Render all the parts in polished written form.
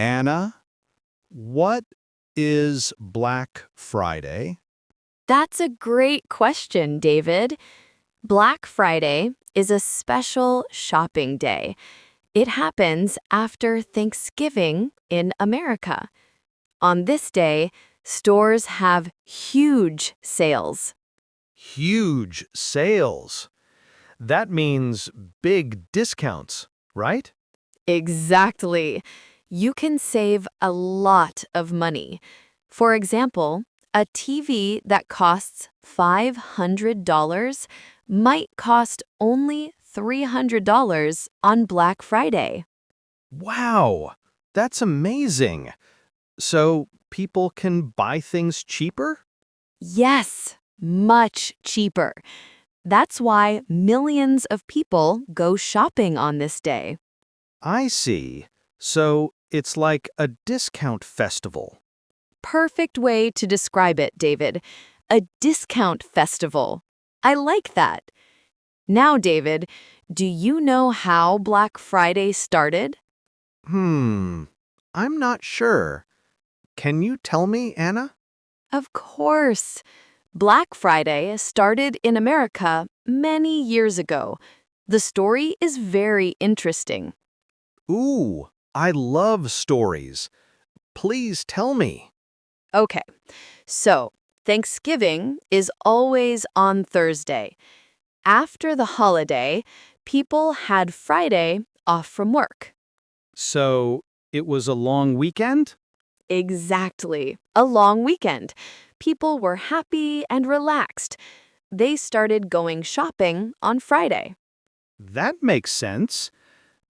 Anna, what is Black Friday? That's a great question, David. Black Friday is a special shopping day. It happens after Thanksgiving in America. On this day, stores have huge sales. Huge sales. That means big discounts, right? Exactly. You can save a lot of money. For example, a TV that costs $500 might cost only $300 on Black Friday. Wow, that's amazing. So people can buy things cheaper? Yes, much cheaper. That's why millions of people go shopping on this day. I see. So it's like a discount festival. Perfect way to describe it, David. A discount festival. I like that. Now, David, do you know how Black Friday started? Hmm, I'm not sure. Can you tell me, Anna? Of course. Black Friday started in America many years ago. The story is very interesting. Ooh, I love stories. Please tell me. Okay, so Thanksgiving is always on Thursday. After the holiday, people had Friday off from work. So it was a long weekend? Exactly. A long weekend. People were happy and relaxed. They started going shopping on Friday. That makes sense.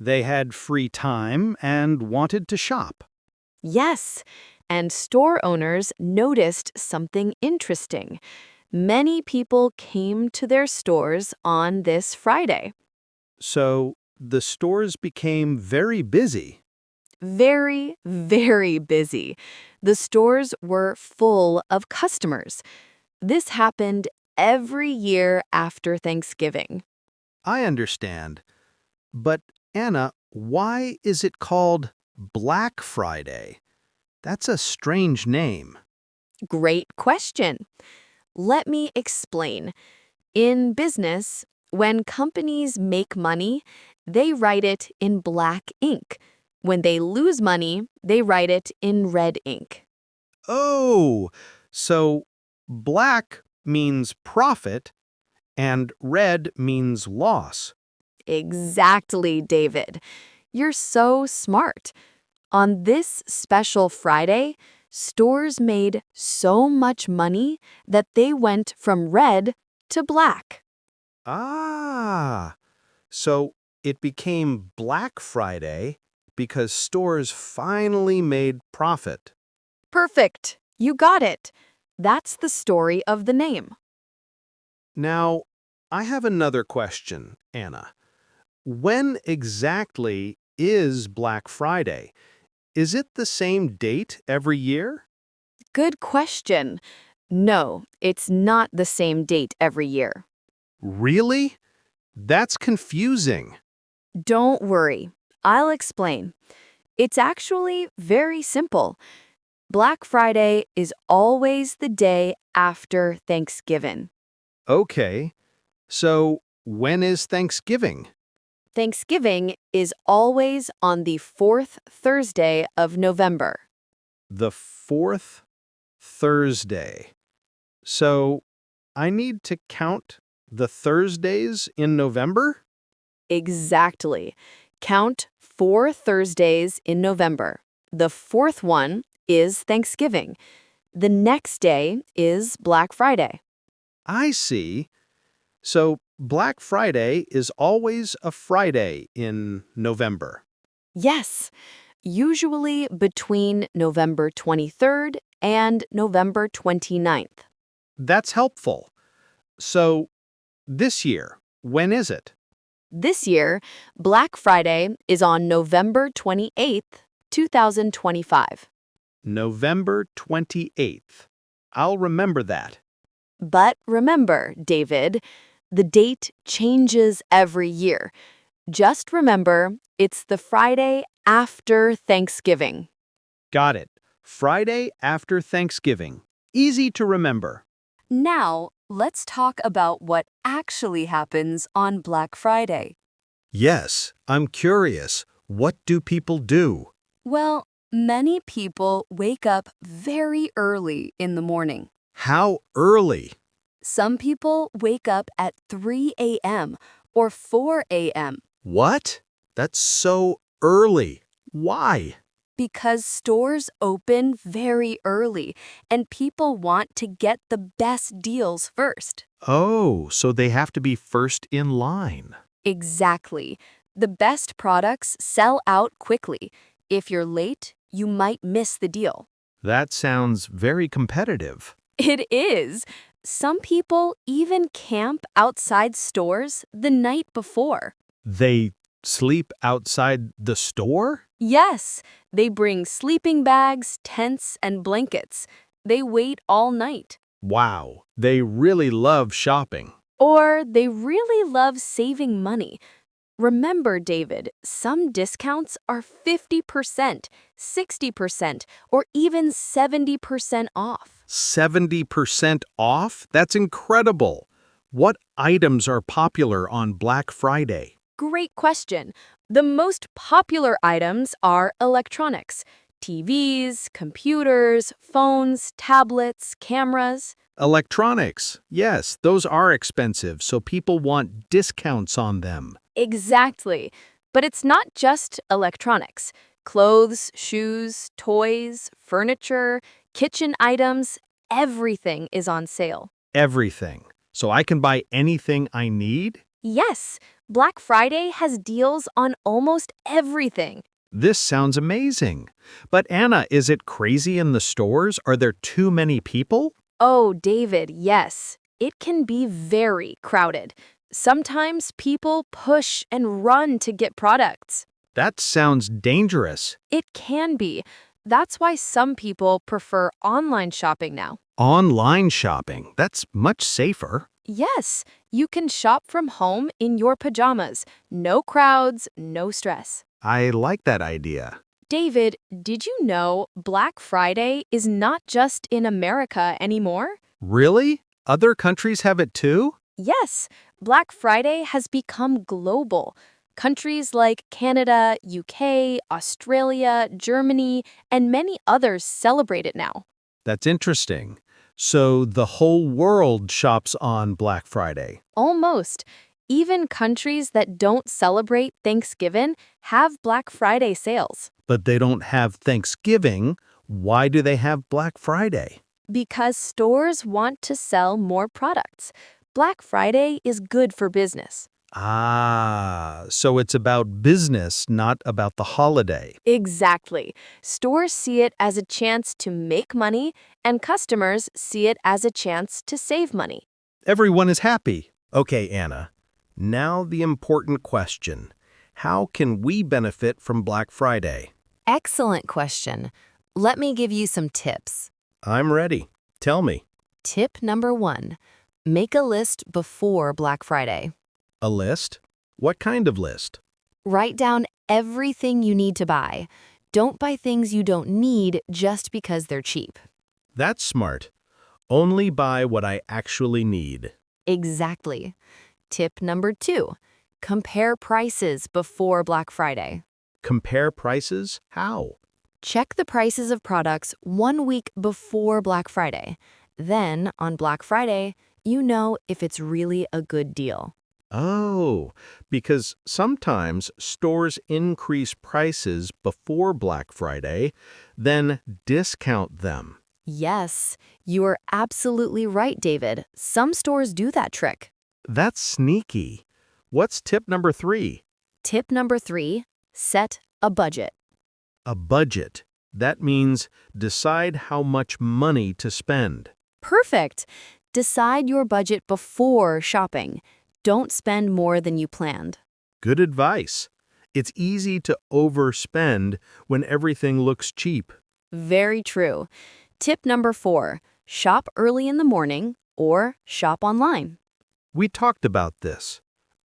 They had free time and wanted to shop. Yes, and store owners noticed something interesting. Many people came to their stores on this Friday. So the stores became very busy. Very, very busy. The stores were full of customers. This happened every year after Thanksgiving. I understand. But Anna, why is it called Black Friday? That's a strange name. Great question. Let me explain. In business, when companies make money, they write it in black ink. When they lose money, they write it in red ink. Oh, so black means profit and red means loss. Exactly, David. You're so smart. On this special Friday, stores made so much money that they went from red to black. Ah, so it became Black Friday because stores finally made profit. Perfect. You got it. That's the story of the name. Now, I have another question, Anna. When exactly is Black Friday? Is it the same date every year? Good question. No, it's not the same date every year. Really? That's confusing. Don't worry. I'll explain. It's actually very simple. Black Friday is always the day after Thanksgiving. Okay, so when is Thanksgiving? Thanksgiving is always on the fourth Thursday of November. The fourth Thursday. So I need to count the Thursdays in November? Exactly. Count 4 Thursdays in November. The fourth one is Thanksgiving. The next day is Black Friday. I see. So Black Friday is always a Friday in November. Yes, usually between November 23rd and November 29th. That's helpful. So this year, when is it? This year, Black Friday is on November 28th, 2025. November 28th. I'll remember that. But remember, David, the date changes every year. Just remember, it's the Friday after Thanksgiving. Got it. Friday after Thanksgiving. Easy to remember. Now, let's talk about what actually happens on Black Friday. Yes, I'm curious. What do people do? Well, many people wake up very early in the morning. How early? Some people wake up at 3 a.m. or 4 a.m. What? That's so early. Why? because stores open very early and people want to get the best deals first. Oh, so they have to be first in line. Exactly. The best products sell out quickly. If you're late, you might miss the deal. That sounds very competitive. It is. Some people even camp outside stores the night before. They sleep outside the store? Yes, they bring sleeping bags, tents, and blankets. They wait all night. Wow, they really love shopping. Or they really love saving money. Remember, David, some discounts are 50%, 60%, or even 70% off. 70% off? That's incredible. What items are popular on Black Friday? Great question. The most popular items are electronics, TVs, computers, phones, tablets, cameras. Electronics. Yes, those are expensive, so people want discounts on them. Exactly. But it's not just electronics. Clothes, shoes, toys, furniture, kitchen items, everything is on sale. Everything. So I can buy anything I need? Yes, Black Friday has deals on almost everything. This sounds amazing. But Anna, is it crazy in the stores? Are there too many people? Oh, David, yes. It can be very crowded. Sometimes people push and run to get products. That sounds dangerous. It can be. That's why some people prefer online shopping now. Online shopping. That's much safer. Yes, you can shop from home in your pajamas. No crowds, no stress. I like that idea. David, did you know Black Friday is not just in America anymore? Really? Other countries have it too? Yes, Black Friday has become global. Countries like Canada, UK, Australia, Germany, and many others celebrate it now. That's interesting. So the whole world shops on Black Friday. Almost. Even countries that don't celebrate Thanksgiving have Black Friday sales. But they don't have Thanksgiving. Why do they have Black Friday? Because stores want to sell more products. Black Friday is good for business. Ah, so it's about business, not about the holiday. Exactly. Stores see it as a chance to make money, and customers see it as a chance to save money. Everyone is happy. Okay, Anna. Now the important question. How can we benefit from Black Friday? Excellent question. Let me give you some tips. I'm ready. Tell me. Tip number 1. Make a list before Black Friday. A list? What kind of list? Write down everything you need to buy. Don't buy things you don't need just because they're cheap. That's smart. Only buy what I actually need. Exactly. Tip number 2. Compare prices before Black Friday. Compare prices? How? Check the prices of products 1 week before Black Friday. Then, on Black Friday, you know if it's really a good deal. Oh, because sometimes stores increase prices before Black Friday, then discount them. Yes, you are absolutely right, David. Some stores do that trick. That's sneaky. What's tip number 3? Tip number 3, set a budget. A budget. That means decide how much money to spend. Perfect. Decide your budget before shopping. Don't spend more than you planned. Good advice. It's easy to overspend when everything looks cheap. Very true. Tip number 4, shop early in the morning or shop online. We talked about this.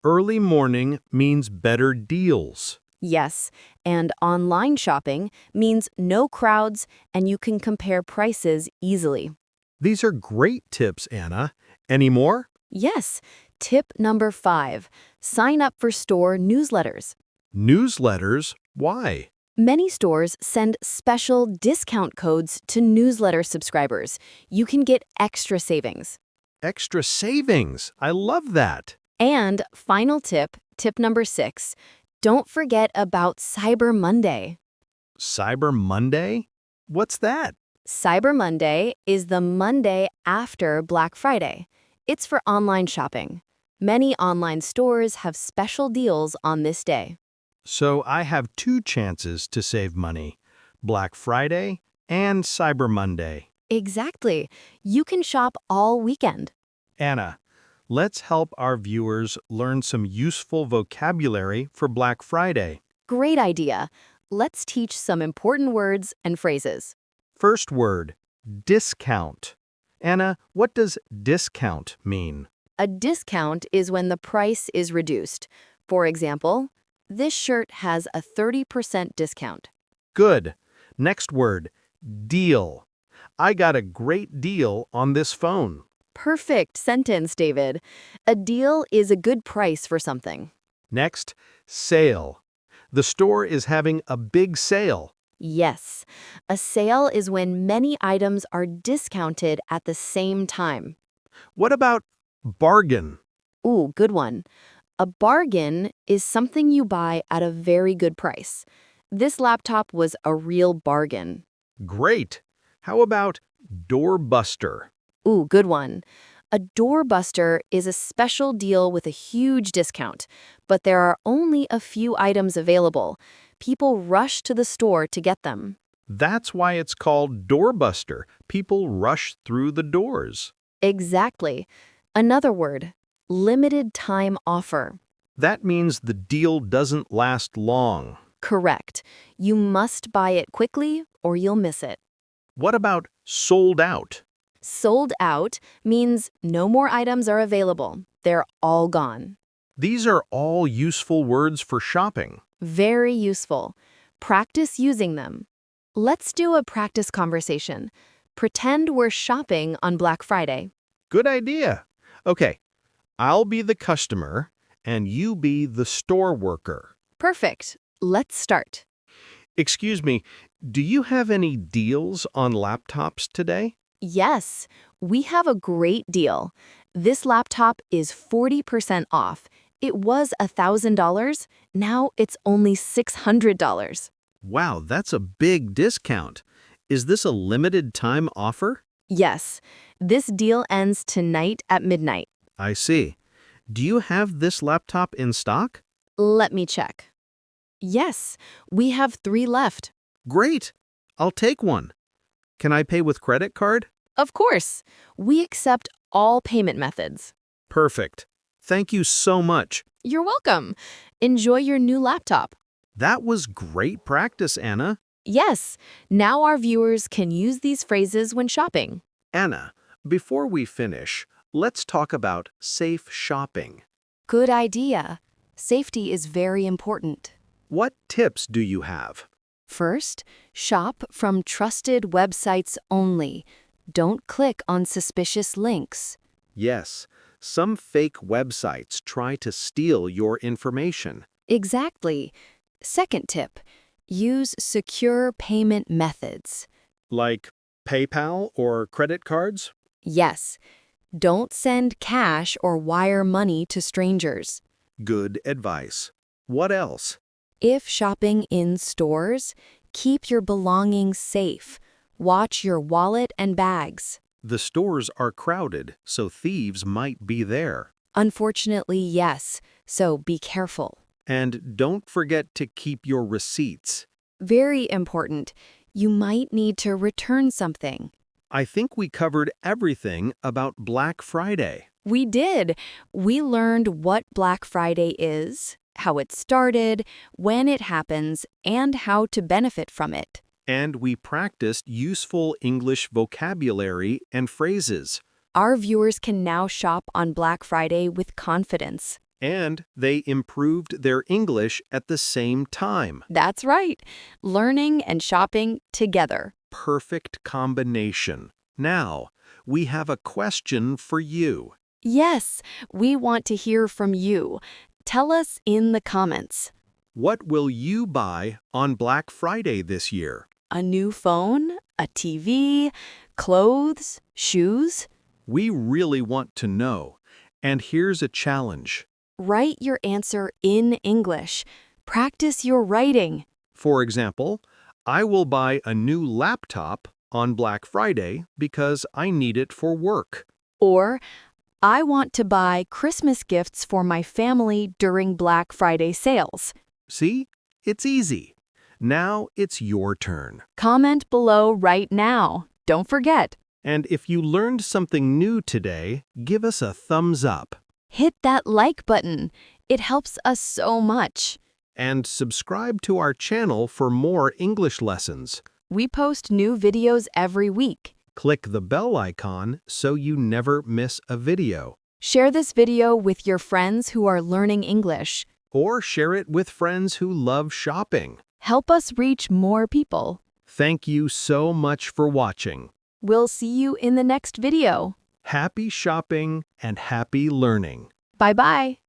Early morning means better deals. Yes, and online shopping means no crowds and you can compare prices easily. These are great tips, Anna. Any more? Yes, tip number 5, sign up for store newsletters. Newsletters? Why? Many stores send special discount codes to newsletter subscribers. You can get extra savings. Extra savings. I love that. And final tip, tip number 6, don't forget about Cyber Monday. Cyber Monday? What's that? Cyber Monday is the Monday after Black Friday. It's for online shopping. Many online stores have special deals on this day. So I have two chances to save money. Black Friday and Cyber Monday. Exactly. You can shop all weekend. Anna, let's help our viewers learn some useful vocabulary for Black Friday. Great idea. Let's teach some important words and phrases. First word, discount. Anna, what does discount mean? A discount is when the price is reduced. For example, this shirt has a 30% discount. Good. Next word, deal. I got a great deal on this phone. Perfect sentence, David. A deal is a good price for something. Next, sale. The store is having a big sale. Yes, a sale is when many items are discounted at the same time. What about bargain? Ooh, good one. A bargain is something you buy at a very good price. This laptop was a real bargain. Great. How about doorbuster? Ooh, good one. A doorbuster is a special deal with a huge discount, but there are only a few items available. People rush to the store to get them. That's why it's called doorbuster. People rush through the doors. Exactly. Another word, limited time offer. That means the deal doesn't last long. Correct. You must buy it quickly or you'll miss it. What about sold out? Sold out means no more items are available. They're all gone. These are all useful words for shopping. Very useful. Practice using them. Let's do a practice conversation. Pretend we're shopping on Black Friday. Good idea. Okay, I'll be the customer and you be the store worker. Perfect. Let's start. Excuse me, do you have any deals on laptops today? Yes, we have a great deal. This laptop is 40% off. It was $1,000. Now it's only $600. Wow, that's a big discount. Is this a limited time offer? Yes, this deal ends tonight at midnight. I see. Do you have this laptop in stock? Let me check. Yes, we have 3 left. Great. I'll take one. Can I pay with credit card? Of course, we accept all payment methods. Perfect. Thank you so much. You're welcome. Enjoy your new laptop. That was great practice, Anna. Yes, now our viewers can use these phrases when shopping. Anna, before we finish, let's talk about safe shopping. Good idea. Safety is very important. What tips do you have? First, shop from trusted websites only. Don't click on suspicious links. Yes, some fake websites try to steal your information. Exactly. Second tip, use secure payment methods. Like PayPal or credit cards? Yes, don't send cash or wire money to strangers. Good advice. What else? If shopping in stores, keep your belongings safe. Watch your wallet and bags. The stores are crowded, so thieves might be there. Unfortunately, yes, so be careful. And don't forget to keep your receipts. Very important. You might need to return something. I think we covered everything about Black Friday. We did. We learned what Black Friday is, how it started, when it happens, and how to benefit from it. And we practiced useful English vocabulary and phrases. Our viewers can now shop on Black Friday with confidence. And they improved their English at the same time. That's right. Learning and shopping together. Perfect combination. Now, we have a question for you. Yes, we want to hear from you. Tell us in the comments. What will you buy on Black Friday this year? A new phone? A TV? Clothes? Shoes? We really want to know. And here's a challenge. Write your answer in English. Practice your writing. For example, I will buy a new laptop on Black Friday because I need it for work. Or, I want to buy Christmas gifts for my family during Black Friday sales. See? It's easy. Now it's your turn. Comment below right now. Don't forget. And if you learned something new today, give us a thumbs up. Hit that like button. It helps us so much. And subscribe to our channel for more English lessons. We post new videos every week. Click the bell icon so you never miss a video. Share this video with your friends who are learning English. Or share it with friends who love shopping. Help us reach more people. Thank you so much for watching. We'll see you in the next video. Happy shopping and happy learning. Bye-bye.